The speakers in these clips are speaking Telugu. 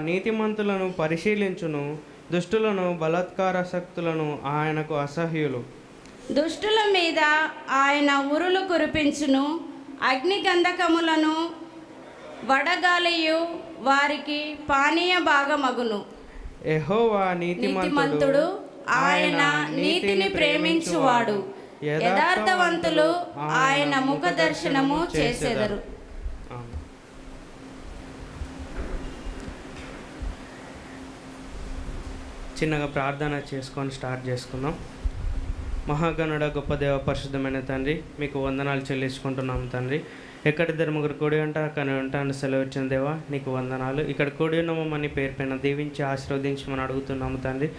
నీతిమంతులను పరిశీలించును, దుష్టులను బలాత్కారాసక్తులను ఆయనకు అసహ్యులు. దుష్టుల మీద ఆయన ఉరులు కురిపించును, అగ్ని గంధకములను వడగాలియు వారికి పానీయ భాగమగును. యెహోవా నీతిమంతుడు, ఆయన నీతిని ప్రేమించువాడు, యథార్థవంతులు ఆయన ముఖ దర్శనము చేసెదరు. చిన్నగా ప్రార్థన చేసుకొని స్టార్ట్ చేసుకుందాం. మహాగణుడ, గొప్ప దేవ, పరిశుద్ధమైన తండ్రి, మీకు వందనాలు చెల్లించుకుంటున్నాము తండ్రి. ఎక్కడిద్దరు ముగ్గురు కూడి ఉంటా కానీ ఉంటాను సెలవు ఇచ్చిన దేవా, నీకు వందనాలు. ఇక్కడ కూడి ఉన్నామని పేరు పైన దీవించి ఆశీర్వదించమని అడుగుతున్నాము తండ్రి.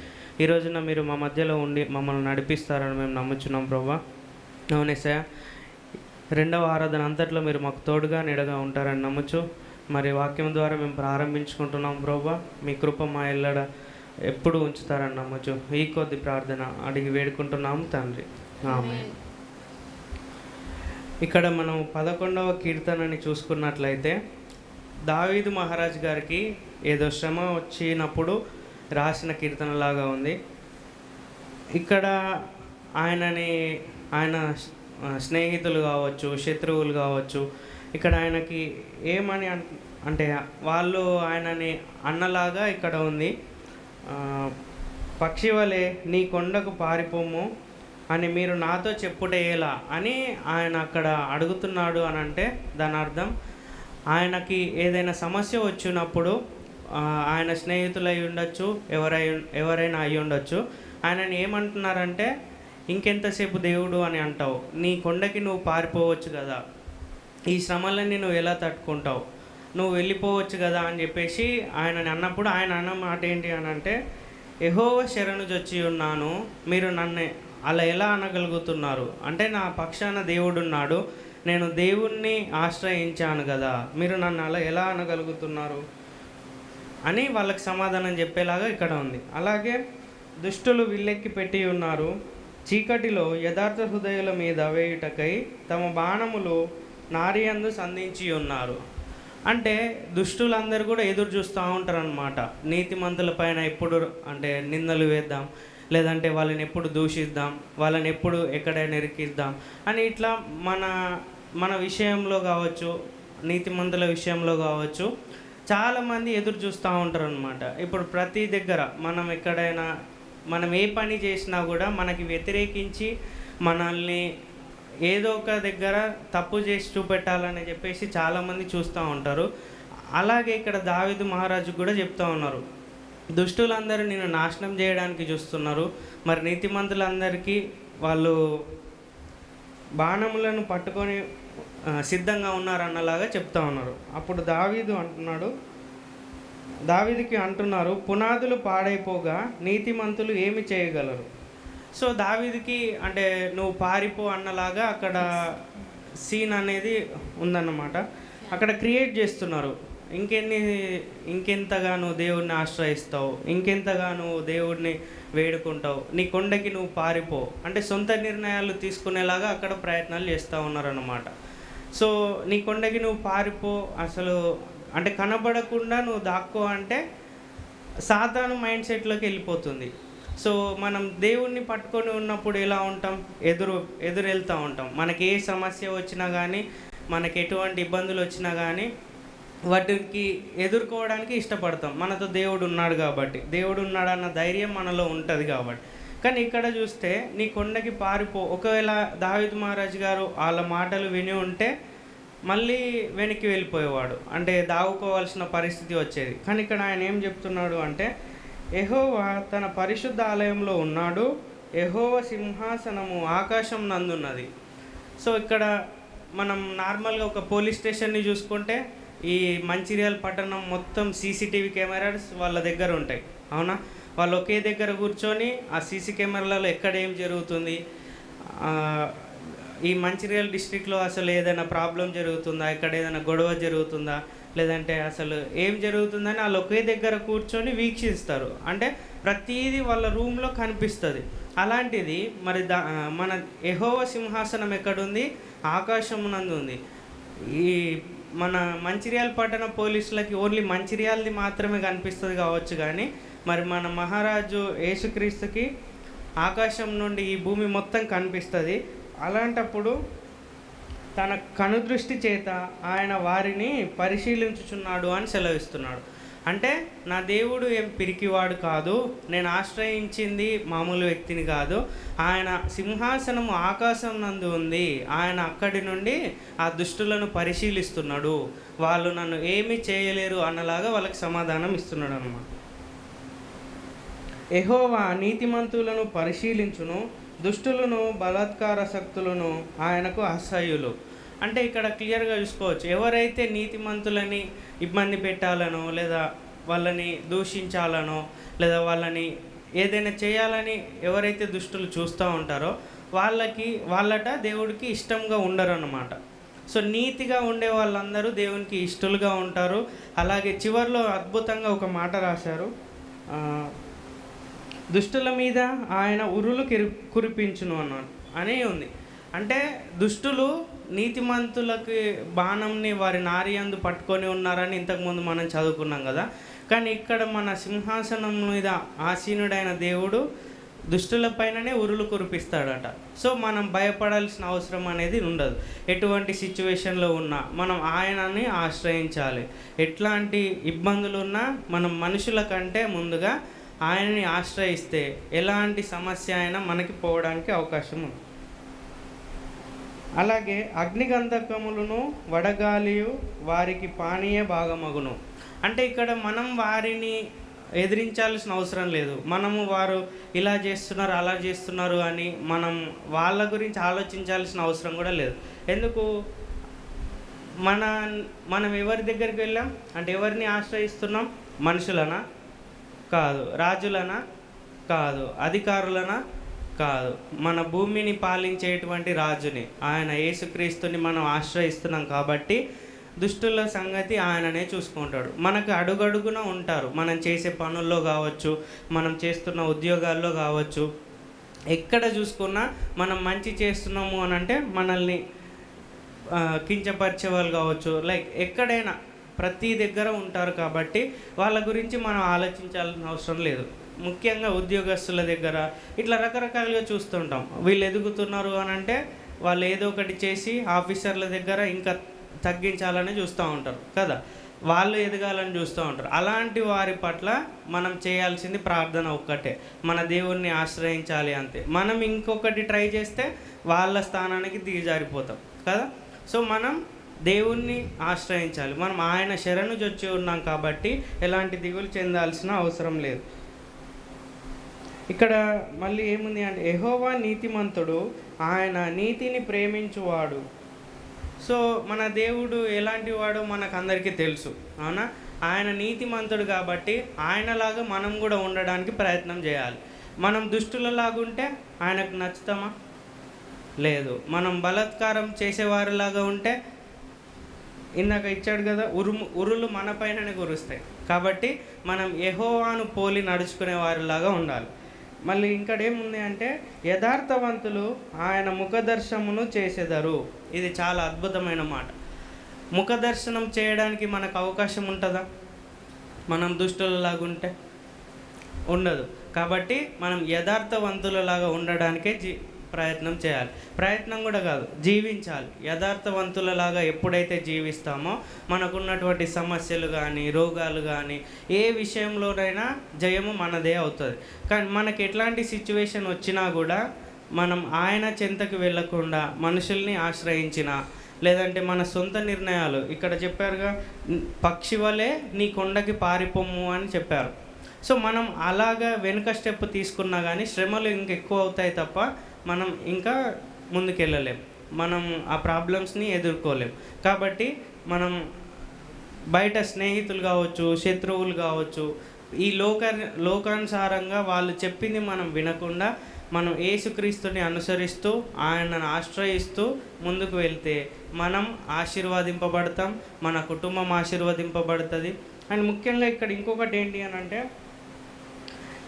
ఈ రోజున మీరు మా మధ్యలో ఉండి మమ్మల్ని నడిపిస్తారని మేము నమ్ముచున్నాం ప్రభా. అవునేసయ్య, రెండవ ఆరాధన అంతట్లో మీరు మాకు తోడుగా నీడగా ఉంటారని నమ్ముచు మరి వాక్యం ద్వారా మేము ప్రారంభించుకుంటున్నాం ప్రభా. మీ కృప మా ఎల్లడ ఎప్పుడు ఉంచుతారని నమ్మచ్చు. ఈ కొద్ది ప్రార్థన అడిగి వేడుకుంటున్నాము తండ్రి, ఆమేన్. ఇక్కడ మనం 11వ కీర్తనని చూసుకున్నట్లయితే దావీదు మహారాజ్ గారికి ఏదో శ్రమ వచ్చినప్పుడు రాసిన కీర్తనలాగా ఉంది. ఇక్కడ ఆయన స్నేహితులు కావచ్చు, శత్రువులు కావచ్చు, ఇక్కడ ఆయనకి ఏమని అంటే వాళ్ళు ఆయనని అన్నలాగా ఇక్కడ ఉంది. పక్షి వలె నీ కొండకు పారిపోము అని మీరు నాతో చెప్పుటేలా అని ఆయన అక్కడ అడుగుతున్నాడు అని అంటే దాని అర్థం ఆయనకి ఏదైనా సమస్య వచ్చినప్పుడు ఆయన స్నేహితులు అయి ఉండొచ్చు, ఎవరైనా అయి ఉండొచ్చు, ఆయనని ఏమంటున్నారంటే ఇంకెంతసేపు దేవుడు అని అంటావు, నీ కొండకి నువ్వు పారిపోవచ్చు కదా, ఈ శ్రమలన్నీ నువ్వు ఎలా తట్టుకుంటావు, నువ్వు వెళ్ళిపోవచ్చు కదా అని చెప్పేసి ఆయనని అన్నప్పుడు ఆయన అన్న మాట ఏంటి అని అంటే, యెహోవా శరణు జొచ్చి ఉన్నాను, మీరు నన్ను అలా ఎలా అనగలుగుతున్నారు అంటే నా పక్షాన దేవుడున్నాడు, నేను దేవుణ్ణి ఆశ్రయించాను కదా, మీరు నన్ను అలా ఎలా అనగలుగుతున్నారు అని వాళ్ళకి సమాధానం చెప్పేలాగా ఇక్కడ ఉంది. అలాగే దుష్టులు విల్లెక్కి పెట్టి ఉన్నారు, చీకటిలో యథార్థ హృదయుల మీద వేయుటకై తమ బాణములు నారియందు సంధించి ఉన్నారు. అంటే దుష్టులందరూ కూడా ఎదురు చూస్తూ ఉంటారు అన్నమాట. నీతిమంతుల పైన ఎప్పుడు అంటే నిందలు వేద్దాం, లేదంటే వాళ్ళని ఎప్పుడు దూషిద్దాం, వాళ్ళని ఎప్పుడు ఎక్కడైనా ఇరికిద్దాం అని ఇట్లా మన విషయంలో కావచ్చు, నీతిమంతుల విషయంలో కావచ్చు, చాలామంది ఎదురు చూస్తూ ఉంటారు అన్నమాట. ఇప్పుడు ప్రతి దగ్గర మనం ఏ పని చేసినా కూడా మనకి వ్యతిరేకించి మనల్ని ఏదో ఒక దగ్గర తప్పు చేసి చూపెట్టాలని చెప్పేసి చాలామంది చూస్తూ ఉంటారు. అలాగే ఇక్కడ దావీదు మహారాజు కూడా చెప్తూ ఉన్నారు, దుష్టులందరూ నిన్ను నాశనం చేయడానికి చూస్తున్నారు, మరి నీతిమంతులందరికీ వాళ్ళు బాణములను పట్టుకొని సిద్ధంగా ఉన్నారన్నలాగా చెప్తా ఉన్నారు. అప్పుడు దావీదుకి అంటున్నారు, పునాదులు పాడైపోగా నీతిమంతులు ఏమి చేయగలరు. సో దావీదుకి అంటే నువ్వు పారిపో అన్నలాగా అక్కడ సీన్ అనేది ఉందన్నమాట. అక్కడ క్రియేట్ చేస్తున్నారు, ఇంకెంతగా నువ్వు దేవుడిని ఆశ్రయిస్తావు, ఇంకెంతగా నువ్వు దేవుడిని వేడుకుంటావు, నీ కొండకి నువ్వు పారిపో అంటే సొంత నిర్ణయాలు తీసుకునేలాగా అక్కడ ప్రయత్నాలు చేస్తూ ఉన్నారన్నమాట. సో నీ కొండకి నువ్వు పారిపో, అసలు అంటే కనబడకుండా నువ్వు దాక్కో అంటే సాతాను మైండ్ సెట్లోకి వెళ్ళిపోతుంది. సో మనం దేవుణ్ణి పట్టుకొని ఉన్నప్పుడు ఎలా ఉంటాం, ఎదురు వెళ్తూ ఉంటాం. మనకి ఏ సమస్య వచ్చినా కానీ, మనకి ఎటువంటి ఇబ్బందులు వచ్చినా కానీ వాటికి ఎదుర్కోవడానికి ఇష్టపడతాం. మనతో దేవుడు ఉన్నాడు కాబట్టి, దేవుడు ఉన్నాడన్న ధైర్యం మనలో ఉంటుంది కాబట్టి. కానీ ఇక్కడ చూస్తే నీ కొండకి పారిపో, ఒకవేళ దావీదు మహారాజు గారు వాళ్ళ మాటలు విని ఉంటే మళ్ళీ వెనక్కి వెళ్ళిపోయేవాడు, అంటే దావుకోవాల్సిన పరిస్థితి వచ్చేది. కానీ ఇక్కడ ఆయన ఏం చెప్తున్నాడు అంటే, యెహోవా తన పరిశుద్ధ ఆలయంలో ఉన్నాడు, యెహోవా సింహాసనము ఆకాశం నందున్నది. సో ఇక్కడ మనం నార్మల్గా ఒక పోలీస్ స్టేషన్ని చూసుకుంటే ఈ మంచిర్యాల పట్టణం మొత్తం సీసీటీవీ కెమెరాస్ వాళ్ళ దగ్గర ఉంటాయి, అవునా? వాళ్ళు ఒకే దగ్గర కూర్చొని ఆ సీసీ కెమెరాలలో ఎక్కడ ఏం జరుగుతుంది, ఈ మంచిర్యాల డిస్ట్రిక్ట్లో అసలు ఏదైనా ప్రాబ్లం జరుగుతుందా, ఇక్కడ ఏదైనా గొడవ జరుగుతుందా, లేదంటే అసలు ఏం జరుగుతుందని వాళ్ళు ఒకే దగ్గర కూర్చొని వీక్షిస్తారు. అంటే ప్రతిదీ వాళ్ళ రూమ్లో కనిపిస్తుంది. అలాంటిది మరి మన యెహోవా సింహాసనం ఎక్కడుంది, ఆకాశమునందు ఉంది. ఈ మన మంచిర్యాల పట్టణ పోలీసులకి ఓన్లీ మంచిర్యాలది మాత్రమే కనిపిస్తుంది కావచ్చు, కానీ మరి మన మహారాజు యేసుక్రీస్తుకి ఆకాశం నుండి ఈ భూమి మొత్తం కనిపిస్తుంది. అలాంటప్పుడు తన కనుదృష్టి చేత ఆయన వారిని పరిశీలించుచున్నాడు అని సెలవిస్తున్నాడు. అంటే నా దేవుడు ఏం పిరికివాడు కాదు, నేను ఆశ్రయించింది మామూలు వ్యక్తిని కాదు, ఆయన సింహాసనము ఆకాశం నందు ఉంది, ఆయన అక్కడి నుండి ఆ దుష్టులను పరిశీలిస్తున్నాడు, వాళ్ళు నన్ను ఏమీ చేయలేరు అన్నలాగా వాళ్ళకి సమాధానం ఇస్తున్నాడు అన్నమాట. యెహోవా నీతిమంతులను పరిశీలించును, దుష్టులను బలాత్కార శక్తులను ఆయనకు అసహ్యులు. అంటే ఇక్కడ క్లియర్గా చూసుకోవచ్చు, ఎవరైతే నీతిమంతులని ఇబ్బంది పెట్టాలనో లేదా వాళ్ళని దూషించాలనో లేదా వాళ్ళని ఏదైనా చేయాలని ఎవరైతే దుష్టులు చూస్తూ ఉంటారో వాళ్ళట దేవుడికి ఇష్టంగా ఉండరు అన్నమాట. సో నీతిగా ఉండే వాళ్ళందరూ దేవునికి ఇష్టలుగా ఉంటారు. అలాగే చివరిలో అద్భుతంగా ఒక మాట రాశారు, దుష్టుల మీద ఆయన ఉరులు కురిపించును అన్నాడు అని ఉంది. అంటే దుష్టులు నీతిమంతులకి బాణంని వారి నారియందు పట్టుకొని ఉన్నారని ఇంతకుముందు మనం చదువుకున్నాం కదా. కానీ ఇక్కడ మన సింహాసనం మీద ఆసీనుడైన దేవుడు దుష్టులపైననే ఉరులు కురిపిస్తాడట. సో మనం భయపడాల్సిన అవసరం అనేది ఉండదు. ఎటువంటి సిచ్యువేషన్లో ఉన్నా మనం ఆయనని ఆశ్రయించాలి. ఎట్లాంటి ఇబ్బందులు ఉన్నా మనం మనుషుల కంటే ముందుగా ఆయనని ఆశ్రయిస్తే ఎలాంటి సమస్య అయినా మనకి పోవడానికి అవకాశం ఉంది. అలాగే అగ్నిగంధకములను వడగాలియు వారికి పానీయ భాగమగును. అంటే ఇక్కడ మనం వారిని ఎదిరించాల్సిన అవసరం లేదు. మనము వారు ఇలా చేస్తున్నారు అలా చేస్తున్నారు అని వాళ్ళ గురించి ఆలోచించాల్సిన అవసరం కూడా లేదు. ఎందుకు? మనం ఎవరి దగ్గరికి వెళ్ళాం అంటే ఎవరిని ఆశ్రయిస్తున్నాం? మనుషులనా? కాదు. రాజులనా? కాదు. అధికారులనా? కాదు. మన భూమిని పాలించేటువంటి రాజుని, ఆయన యేసుక్రీస్తుని మనం ఆశ్రయిస్తున్నాం కాబట్టి దుష్టుల సంగతి ఆయననే చూసుకుంటాడు. మనకు అడుగడుగున ఉంటారు. మనం చేసే పనుల్లో కావచ్చు, మనం చేస్తున్న ఉద్యోగాల్లో కావచ్చు, ఎక్కడ చూసుకున్నా మనం మంచి చేస్తున్నాము అని అంటే మనల్ని కించపరిచే వాళ్ళు కావచ్చు, లైక్ ఎక్కడైనా ప్రతి దగ్గర ఉంటారు. కాబట్టి వాళ్ళ గురించి మనం ఆలోచించాల్సిన అవసరం లేదు. ముఖ్యంగా ఉద్యోగస్తుల దగ్గర ఇట్లా రకరకాలుగా చూస్తుంటాం. వీళ్ళు ఎదుగుతున్నారు అని అంటే వాళ్ళు ఏదో ఒకటి చేసి ఆఫీసర్ల దగ్గర ఇంకా తగ్గించాలని చూస్తూ ఉంటారు కదా, వాళ్ళు ఎదగాలని చూస్తూ ఉంటారు. అలాంటి వారి పట్ల మనం చేయాల్సింది ప్రార్థన ఒక్కటే, మన దేవుణ్ణి ఆశ్రయించాలి అంతే. మనం ఇంకొకటి ట్రై చేస్తే వాళ్ళ స్థానానికి దిగజారిపోతాం కదా. సో మనం దేవుణ్ణి ఆశ్రయించాలి. మనం ఆయన శరణు జొచ్చి ఉన్నాం కాబట్టి ఎలాంటి దిగులు చెందాల్సిన అవసరం లేదు. ఇక్కడ మళ్ళీ ఏముంది అంటే యెహోవా నీతిమంతుడు, ఆయన నీతిని ప్రేమించువాడు. సో మన దేవుడు ఎలాంటి వాడో మనకు అందరికీ తెలుసు, అవునా? ఆయన నీతిమంతుడు కాబట్టి ఆయనలాగా మనం కూడా ఉండడానికి ప్రయత్నం చేయాలి. మనం దుష్టులలాగుంటే ఆయనకు నచ్చుతామా? లేదు. మనం బలాత్కారం చేసేవారిలాగా ఉంటే ఇందాక ఇచ్చాడు కదా, ఉరులు మన పైననే కురుస్తాయి. కాబట్టి మనం యెహోవాను పోలి నడుచుకునే వారిలాగా ఉండాలి. మళ్ళీ ఇంకడేముంది అంటే యథార్థవంతులు ఆయన ముఖదర్శనమును చేసేదరు. ఇది చాలా అద్భుతమైన మాట. ముఖదర్శనం చేయడానికి మనకు అవకాశం ఉంటుందా? మనం దుష్టులలాగుంటే ఉండదు. కాబట్టి మనం యథార్థవంతులలాగా ఉండడానికే ప్రయత్నం చేయాలి. ప్రయత్నం కూడా కాదు, జీవించాలి. యథార్థవంతులలాగా ఎప్పుడైతే జీవిస్తామో మనకున్నటువంటి సమస్యలు కానీ రోగాలు కానీ ఏ విషయంలోనైనా జయము మనదే అవుతుంది. కానీ మనకి ఎట్లాంటి సిచ్యువేషన్ వచ్చినా కూడా మనం ఆయన చెంతకు వెళ్ళకుండా మనుషుల్ని ఆశ్రయించిన లేదంటే మన సొంత నిర్ణయాలు, ఇక్కడ చెప్పారుగా పక్షి వలె నీ కొండకి పారిపోము అని చెప్పారు. సో మనం అలాగా వెనుక స్టెప్ తీసుకున్నా కానీ శ్రమలు ఇంకెక్కువ అవుతాయి తప్ప మనం ఇంకా ముందుకెళ్ళలేం, మనం ఆ ప్రాబ్లమ్స్ని ఎదుర్కోలేం. కాబట్టి మనం బయట స్నేహితులు కావచ్చు, శత్రువులు కావచ్చు, ఈ లోకానుసారంగా వాళ్ళు చెప్పింది మనం వినకుండా మనం యేసుక్రీస్తుని అనుసరిస్తూ ఆయనను ఆశ్రయిస్తూ ముందుకు వెళ్తే మనం ఆశీర్వదింపబడతాం, మన కుటుంబం ఆశీర్వదింపబడుతుంది. అండ్ ముఖ్యంగా ఇక్కడ ఇంకొకటి ఏంటి అని అంటే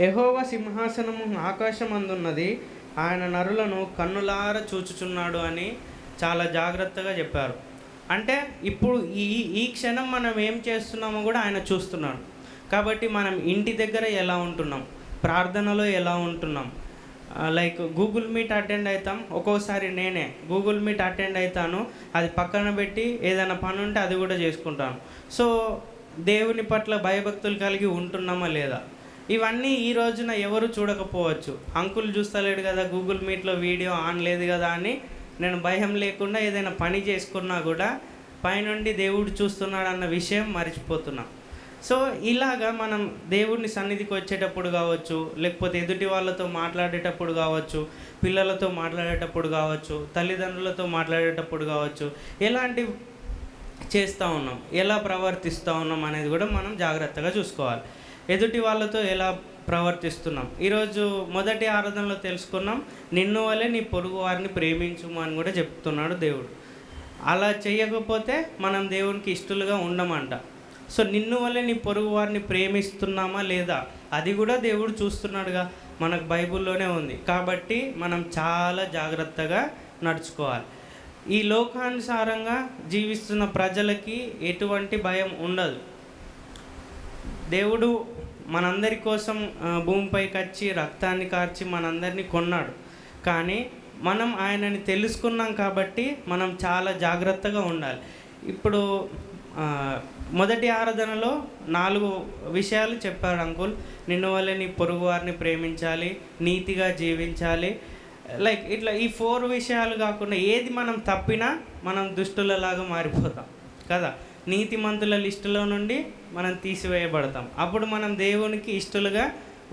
యెహోవా సింహాసనము ఆకాశం అందున్నది, ఆయన నరులను కన్నులార చూచుచున్నాడు అని చాలా జాగ్రత్తగా చెప్పారు. అంటే ఇప్పుడు ఈ ఈ క్షణం మనం ఏం చేస్తున్నామో కూడా ఆయన చూస్తున్నాడు. కాబట్టి మనం ఇంటి దగ్గర ఎలా ఉంటున్నాం, ప్రార్థనలో ఎలా ఉంటున్నాం. లైక్ గూగుల్ మీట్ అటెండ్ అవుతాం, ఒక్కోసారి నేనే గూగుల్ మీట్ అటెండ్ అవుతాను, అది పక్కన పెట్టి ఏదైనా పని ఉంటే అది కూడా చేసుకుంటాను. సో దేవుని పట్ల భయభక్తులు కలిగి ఉంటున్నామా లేదా, ఇవన్నీ ఈ రోజున ఎవరు చూడకపోవచ్చు. అంకుల్ చూస్తలేడు కదా, గూగుల్ మీట్లో వీడియో ఆన్ లేదు కదా అని నేను భయం లేకుండా ఏదైనా పని చేసుకున్నా కూడా పైనుండి దేవుడు చూస్తున్నాడు అన్న విషయం మర్చిపోతున్నా. సో ఇలాగా మనం దేవుడిని సన్నిధికి వచ్చేటప్పుడు కావచ్చు, లేకపోతే ఎదుటి వాళ్ళతో మాట్లాడేటప్పుడు కావచ్చు, పిల్లలతో మాట్లాడేటప్పుడు కావచ్చు, తల్లిదండ్రులతో మాట్లాడేటప్పుడు కావచ్చు, ఎలాంటి చేస్తూ ఉన్నాం, ఎలా ప్రవర్తిస్తూ ఉన్నాం అనేది కూడా మనం జాగ్రత్తగా చూసుకోవాలి. ఎదుటి వాళ్ళతో ఎలా ప్రవర్తిస్తున్నాం. ఈరోజు మొదటి ఆరాధనలో తెలుసుకున్నాం, నిన్ను వలె నీ పొరుగు వారిని ప్రేమించుము అని కూడా చెప్తున్నాడు దేవుడు. అలా చేయకపోతే మనం దేవునికి ఇష్టలుగా ఉండమంట. సో నిన్ను వల్లే నీ పొరుగు వారిని ప్రేమిస్తున్నామా లేదా, అది కూడా దేవుడు చూస్తున్నాడుగా, మనకు బైబిల్లోనే ఉంది. కాబట్టి మనం చాలా జాగ్రత్తగా నడుచుకోవాలి. ఈ లోకానుసారంగా జీవిస్తున్న ప్రజలకి ఎటువంటి భయం ఉండదు. దేవుడు మనందరి కోసం భూమిపైకి వచ్చి రక్తాన్ని కార్చి మనందరినీ కొన్నాడు. కానీ మనం ఆయనని తెలుసుకున్నాం కాబట్టి మనం చాలా జాగ్రత్తగా ఉండాలి. ఇప్పుడు మొదటి ఆరాధనలో 4 విషయాలు చెప్పాడు అంకుల్. నిన్ను వల్లే నీ పొరుగు వారిని ప్రేమించాలి, నీతిగా జీవించాలి. లైక్ ఇట్లా ఈ 4 విషయాలు కాకుండా ఏది మనం తప్పినా మనం దుష్టులలాగా మారిపోతాం కదా. నీతిమంతుల లిస్టులో నుండి మనం తీసివేయబడతాం. అప్పుడు మనం దేవునికి ఇష్టలుగా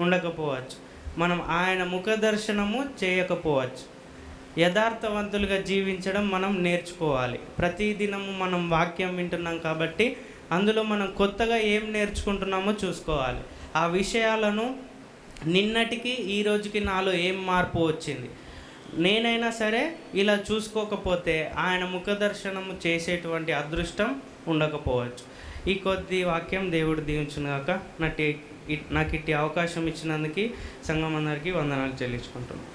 ఉండకపోవచ్చు, మనం ఆయన ముఖ దర్శనము చేయకపోవచ్చు. యథార్థవంతులుగా జీవించడం మనం నేర్చుకోవాలి. ప్రతిదినము మనం వాక్యం వింటున్నాం కాబట్టి అందులో మనం కొత్తగా ఏం నేర్చుకుంటున్నామో చూసుకోవాలి. ఆ విషయాలను నిన్నటికి ఈ రోజుకి నాలో ఏం మార్పు వచ్చింది, నేనైనా సరే ఇలా చూసుకోకపోతే ఆయన ముఖ దర్శనము చేసేటువంటి అదృష్టం ఉండకపోవచ్చు. ఈ కొద్ది వాక్యం దేవుడు దీవించుగాక. నాకు ఇట్టి అవకాశం ఇచ్చినందుకు సంఘం అందరికీ వందనాలు చెల్లించుకుంటున్నాను.